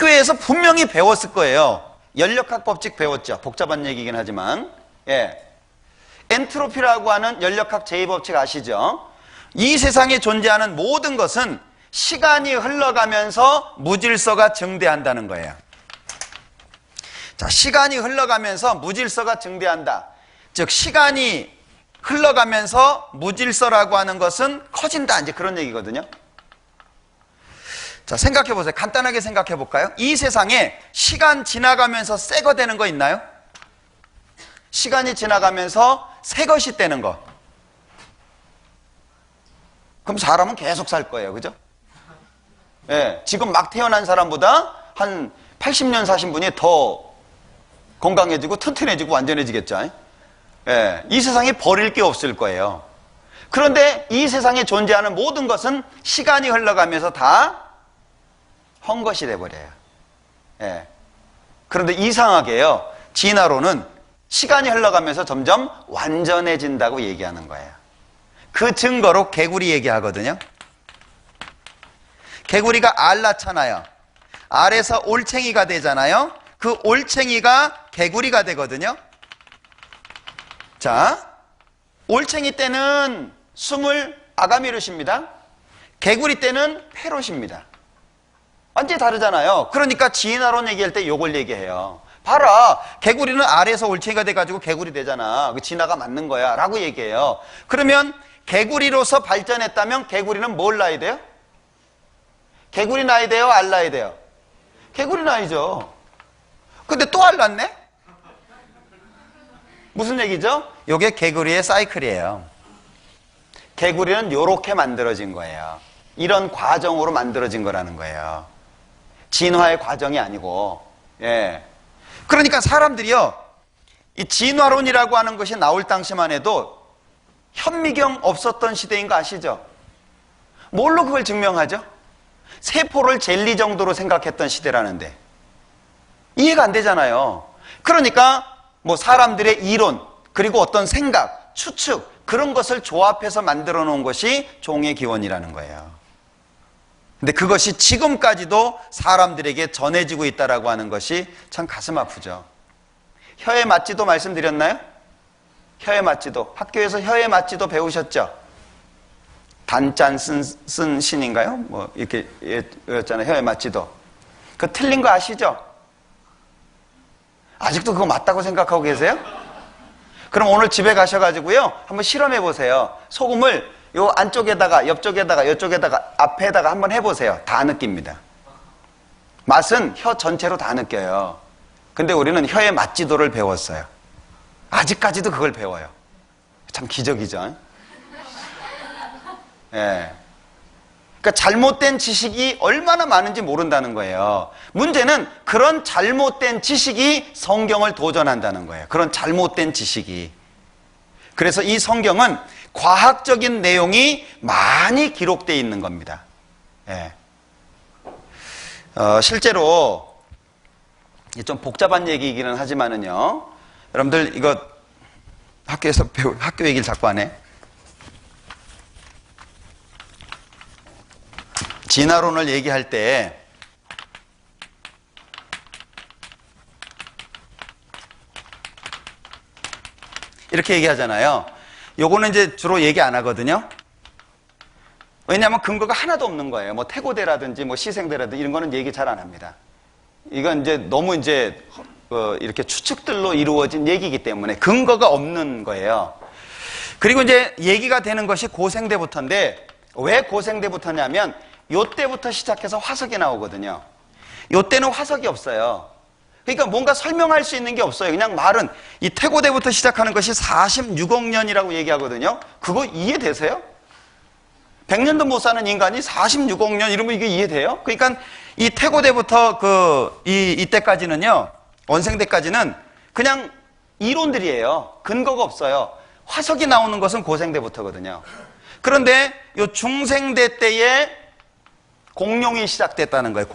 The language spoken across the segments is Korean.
학교에서 분명히 배웠을 거예요. 연력학 법칙 배웠죠. 복잡한 얘기긴 하지만. 예. 엔트로피라고 하는 연력학 제2법칙 아시죠? 이 세상에 존재하는 모든 것은 시간이 흘러가면서 무질서가 증대한다는 거예요. 자, 시간이 흘러가면서 무질서가 증대한다. 즉, 시간이 흘러가면서 무질서라고 하는 것은 커진다. 이제 그런 얘기거든요. 자, 생각해 보세요. 간단하게 생각해 볼까요? 이 세상에 시간 지나가면서 새 거 되는 거 있나요? 시간이 지나가면서 새 것이 되는 거. 그럼 사람은 계속 살 거예요. 그죠? 예, 지금 막 태어난 사람보다 한 80년 사신 분이 더 건강해지고 튼튼해지고 완전해지겠죠. 예, 이 세상에 버릴 게 없을 거예요. 그런데 이 세상에 존재하는 모든 것은 시간이 흘러가면서 다 헛것이 돼버려요. 예. 그런데 이상하게요, 진화론은 시간이 흘러가면서 점점 완전해진다고 얘기하는 거예요. 그 증거로 개구리 얘기하거든요. 개구리가 알 낳잖아요. 알에서 올챙이가 되잖아요. 그 올챙이가 개구리가 되거든요. 자, 올챙이 때는 숨을 아가미롯입니다. 개구리 때는 페롯입니다. 완전히 다르잖아요. 그러니까 진화론 얘기할 때 요걸 얘기해요. 봐라, 개구리는 알에서 올챙이가 돼가지고 개구리 되잖아. 그 진화가 맞는 거야 라고 얘기해요. 그러면 개구리로서 발전했다면 개구리는 뭘 낳아야 돼요? 개구리 낳아야 돼요? 알 낳아야 돼요? 개구리 낳아야죠. 근데 또 알 낳네? 무슨 얘기죠? 요게 개구리의 사이클이에요. 개구리는 요렇게 만들어진 거예요. 이런 과정으로 만들어진 거라는 거예요. 진화의 과정이 아니고. 예. 그러니까 사람들이요, 이 진화론이라고 하는 것이 나올 당시만 해도 현미경 없었던 시대인 거 아시죠? 뭘로 그걸 증명하죠? 세포를 젤리 정도로 생각했던 시대라는데 이해가 안 되잖아요. 그러니까 뭐 사람들의 이론, 그리고 어떤 생각, 추측, 그런 것을 조합해서 만들어 놓은 것이 종의 기원이라는 거예요. 근데 그것이 지금까지도 사람들에게 전해지고 있다라고 하는 것이 참 가슴 아프죠. 혀의 맞지도 말씀드렸나요? 혀의 맞지도. 학교에서 혀의 맞지도 배우셨죠? 단짠 쓴 신인가요? 뭐 이렇게 였잖아요. 혀의 맞지도. 그거 틀린 거 아시죠? 아직도 그거 맞다고 생각하고 계세요? 그럼 오늘 집에 가셔가지고요, 한번 실험해 보세요. 소금을 요 안쪽에다가, 옆쪽에다가, 이쪽에다가, 앞에다가 한번 해보세요. 다 느낍니다. 맛은 혀 전체로 다 느껴요. 근데 우리는 혀의 맛지도를 배웠어요. 아직까지도 그걸 배워요. 참 기적이죠. 예. 그러니까 잘못된 지식이 얼마나 많은지 모른다는 거예요. 문제는 그런 잘못된 지식이 성경을 도전한다는 거예요. 그런 잘못된 지식이. 그래서 이 성경은 과학적인 내용이 많이 기록되어 있는 겁니다. 예. 실제로 좀 복잡한 얘기이기는 하지만은요, 여러분들 이거 학교에서 학교 얘기를 자꾸 하네. 진화론을 얘기할 때 이렇게 얘기하잖아요. 요거는 이제 주로 얘기 안 하거든요. 왜냐하면 근거가 하나도 없는 거예요. 뭐 태고대라든지 뭐 시생대라든지 이런 거는 얘기 잘 안 합니다. 이건 이제 너무 이제 이렇게 추측들로 이루어진 얘기이기 때문에 근거가 없는 거예요. 그리고 이제 얘기가 되는 것이 고생대부터인데, 왜 고생대부터냐면 요때부터 시작해서 화석이 나오거든요. 요때는 화석이 없어요. 그러니까 뭔가 설명할 수 있는 게 없어요. 그냥 말은 이 태고대부터 시작하는 것이 46억 년이라고 얘기하거든요. 그거 이해되세요? 100년도 못 사는 인간이 46억 년 이러면 이게 이해돼요? 그러니까 이 태고대부터 이때까지는요, 원생대까지는 그냥 이론들이에요. 근거가 없어요. 화석이 나오는 것은 고생대부터거든요. 그런데 요 중생대 때에 공룡이 시작됐다는 거예요.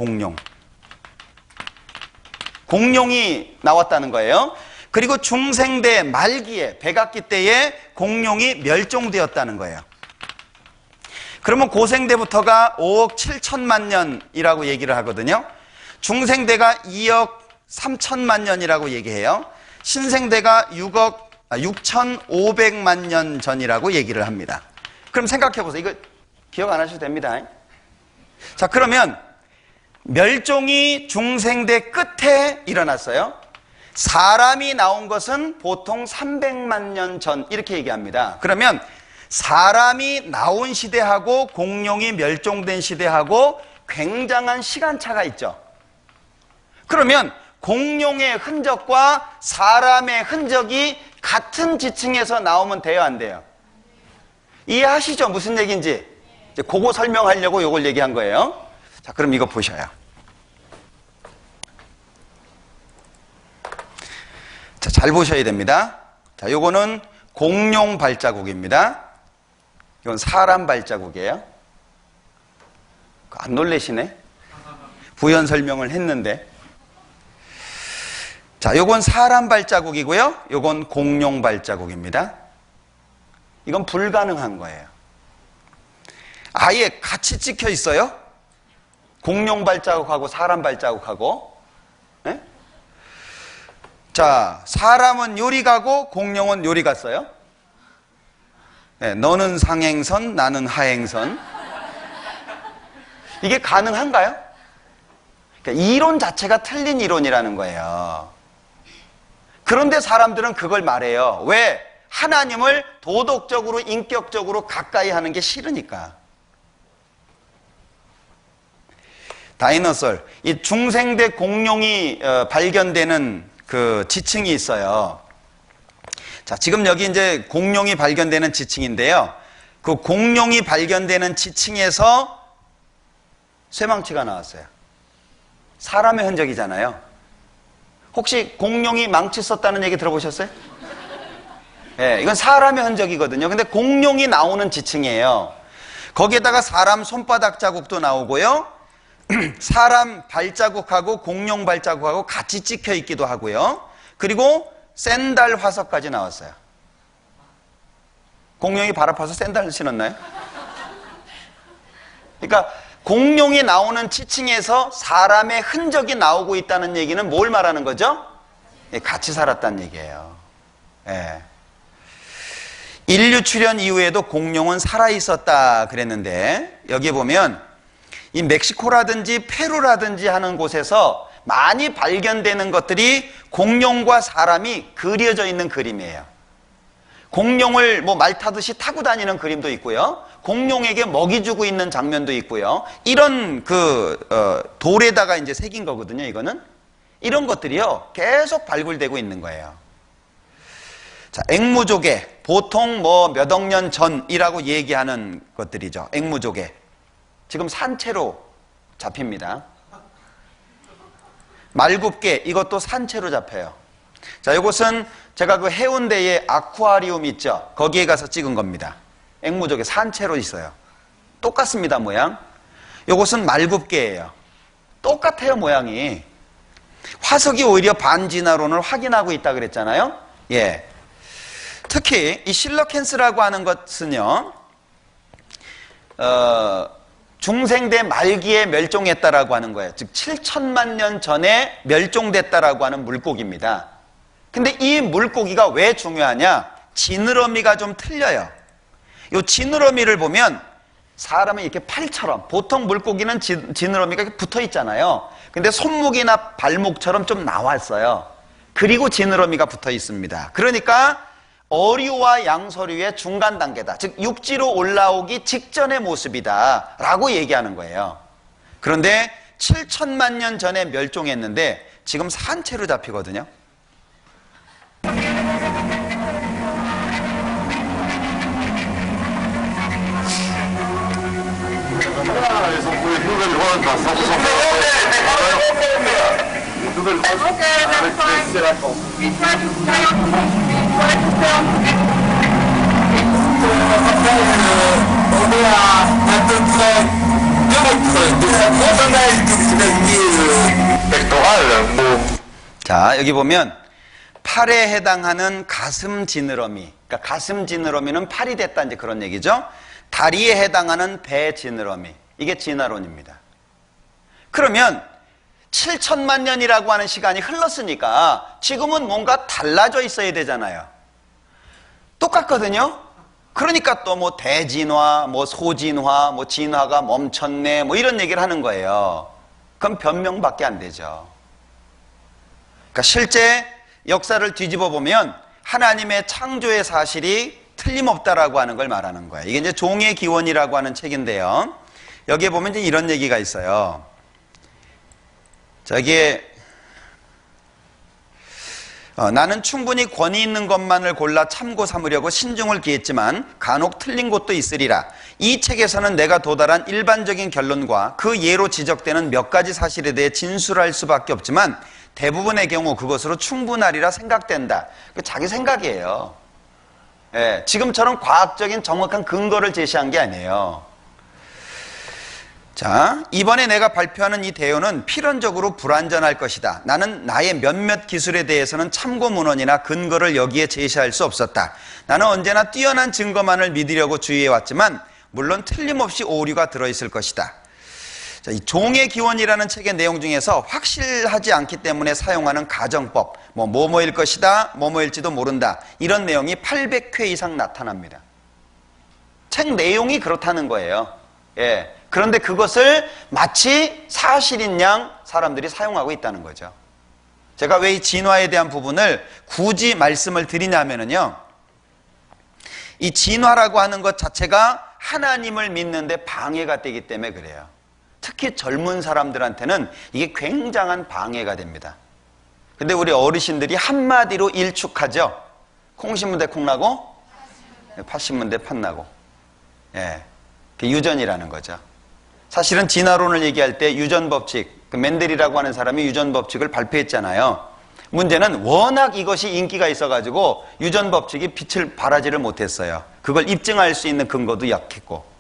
공룡이 나왔다는 거예요. 그리고 중생대 말기에, 백악기 때에 공룡이 멸종되었다는 거예요. 그러면 고생대부터가 5억 7천만 년이라고 얘기를 하거든요. 중생대가 2억 3천만 년이라고 얘기해요. 신생대가 6,500만 년 전이라고 얘기를 합니다. 그럼 생각해 보세요. 이거 기억 안 하셔도 됩니다. 자, 그러면 멸종이 중생대 끝에 일어났어요. 사람이 나온 것은 보통 300만 년 전 이렇게 얘기합니다. 그러면 사람이 나온 시대하고 공룡이 멸종된 시대하고 굉장한 시간차가 있죠. 그러면 공룡의 흔적과 사람의 흔적이 같은 지층에서 나오면 돼요, 안 돼요? 이해하시죠? 무슨 얘기인지. 이제 그거 설명하려고 이걸 얘기한 거예요. 자, 그럼 이거 보셔요. 자, 잘 보셔야 됩니다. 자, 요거는 공룡 발자국입니다. 이건 사람 발자국이에요. 안 놀래시네? 부연 설명을 했는데. 자, 요건 사람 발자국이고요. 요건 공룡 발자국입니다. 이건 불가능한 거예요. 아예 같이 찍혀 있어요? 공룡 발자국하고 사람 발자국하고. 네? 자, 사람은 요리 가고 공룡은 요리 갔어요. 네, 너는 상행선, 나는 하행선. 이게 가능한가요? 그러니까 이론 자체가 틀린 이론이라는 거예요. 그런데 사람들은 그걸 말해요. 왜? 하나님을 도덕적으로, 인격적으로 가까이 하는 게 싫으니까. 다이너솔, 이 중생대 공룡이 발견되는 그 지층이 있어요. 자, 지금 여기 이제 공룡이 발견되는 지층인데요. 그 공룡이 발견되는 지층에서 쇠망치가 나왔어요. 사람의 흔적이잖아요. 혹시 공룡이 망치 썼다는 얘기 들어보셨어요? 네, 이건 사람의 흔적이거든요. 근데 공룡이 나오는 지층이에요. 거기에다가 사람 손바닥 자국도 나오고요. 사람 발자국하고 공룡 발자국하고 같이 찍혀 있기도 하고요. 그리고 샌달 화석까지 나왔어요. 공룡이 발 아파서 샌달 신었나요? 그러니까 공룡이 나오는 지층에서 사람의 흔적이 나오고 있다는 얘기는 뭘 말하는 거죠? 같이 살았다는 얘기예요. 예. 인류 출현 이후에도 공룡은 살아있었다 그랬는데, 여기 보면 이 멕시코라든지 페루라든지 하는 곳에서 많이 발견되는 것들이 공룡과 사람이 그려져 있는 그림이에요. 공룡을 뭐 말 타듯이 타고 다니는 그림도 있고요. 공룡에게 먹이 주고 있는 장면도 있고요. 이런 돌에다가 이제 새긴 거거든요, 이거는. 이런 것들이요, 계속 발굴되고 있는 거예요. 자, 앵무조개. 보통 뭐 몇 억 년 전이라고 얘기하는 것들이죠. 앵무조개. 지금 산채로 잡힙니다. 말굽게, 이것도 산채로 잡혀요. 자, 이것은 제가 그 해운대에 아쿠아리움 있죠? 거기에 가서 찍은 겁니다. 앵무조개 산채로 있어요. 똑같습니다, 모양. 이것은 말굽게예요. 똑같아요, 모양이. 화석이 오히려 반진화론을 확인하고 있다 그랬잖아요. 예. 특히 이 실러캔스라고 하는 것은요, 중생대 말기에 멸종했다라고 하는 거예요. 즉 7천만 년 전에 멸종됐다라고 하는 물고기입니다. 근데 이 물고기가 왜 중요하냐? 지느러미가 좀 틀려요. 이 지느러미를 보면 사람은 이렇게 팔처럼, 보통 물고기는 지느러미가 이렇게 붙어 있잖아요. 근데 손목이나 발목처럼 좀 나왔어요. 그리고 지느러미가 붙어 있습니다. 그러니까 어류와 양서류의 중간 단계다. 즉 육지로 올라오기 직전의 모습이다 라고 얘기하는 거예요. 그런데 7천만 년 전에 멸종했는데 지금 산채로 잡히거든요. 자, 여기 보면 팔에 해당하는 가슴 지느러미, 그러니까 가슴 지느러미는 팔이 됐다, 이제 그런 얘기죠. 다리에 해당하는 배 지느러미, 이게 진화론입니다. 그러면 7천만 년이라고 하는 시간이 흘렀으니까 지금은 뭔가 달라져 있어야 되잖아요. 똑같거든요. 그러니까 또 뭐 대진화, 뭐 소진화, 뭐 진화가 멈췄네, 뭐 이런 얘기를 하는 거예요. 그럼 변명밖에 안 되죠. 그러니까 실제 역사를 뒤집어 보면 하나님의 창조의 사실이 틀림없다라고 하는 걸 말하는 거예요. 이게 이제 종의 기원이라고 하는 책인데요. 여기에 보면 이제 이런 얘기가 있어요. 저기에 나는 충분히 권위 있는 것만을 골라 참고 삼으려고 신중을 기했지만 간혹 틀린 곳도 있으리라. 이 책에서는 내가 도달한 일반적인 결론과 그 예로 지적되는 몇 가지 사실에 대해 진술할 수밖에 없지만 대부분의 경우 그것으로 충분하리라 생각된다. 자기 생각이에요. 예, 지금처럼 과학적인 정확한 근거를 제시한 게 아니에요. 자, 이번에 내가 발표하는 이 대요는 필연적으로 불완전할 것이다. 나는 나의 몇몇 기술에 대해서는 참고 문헌이나 근거를 여기에 제시할 수 없었다. 나는 언제나 뛰어난 증거만을 믿으려고 주의해왔지만 물론 틀림없이 오류가 들어있을 것이다. 자, 이 종의 기원이라는 책의 내용 중에서 확실하지 않기 때문에 사용하는 가정법, 뭐뭐일 것이다, 뭐뭐일지도 모른다, 이런 내용이 800회 이상 나타납니다. 책 내용이 그렇다는 거예요. 예. 그런데 그것을 마치 사실인 양 사람들이 사용하고 있다는 거죠. 제가 왜 이 진화에 대한 부분을 굳이 말씀을 드리냐면요, 이 진화라고 하는 것 자체가 하나님을 믿는데 방해가 되기 때문에 그래요. 특히 젊은 사람들한테는 이게 굉장한 방해가 됩니다. 근데 우리 어르신들이 한마디로 일축하죠. 콩 심은 데 콩 나고 팥 심은 데 팥 나고. 예, 그 유전이라는 거죠. 사실은 진화론을 얘기할 때 유전법칙, 그 맨델이라고 하는 사람이 유전법칙을 발표했잖아요. 문제는 워낙 이것이 인기가 있어가지고 유전법칙이 빛을 발하지를 못했어요. 그걸 입증할 수 있는 근거도 약했고.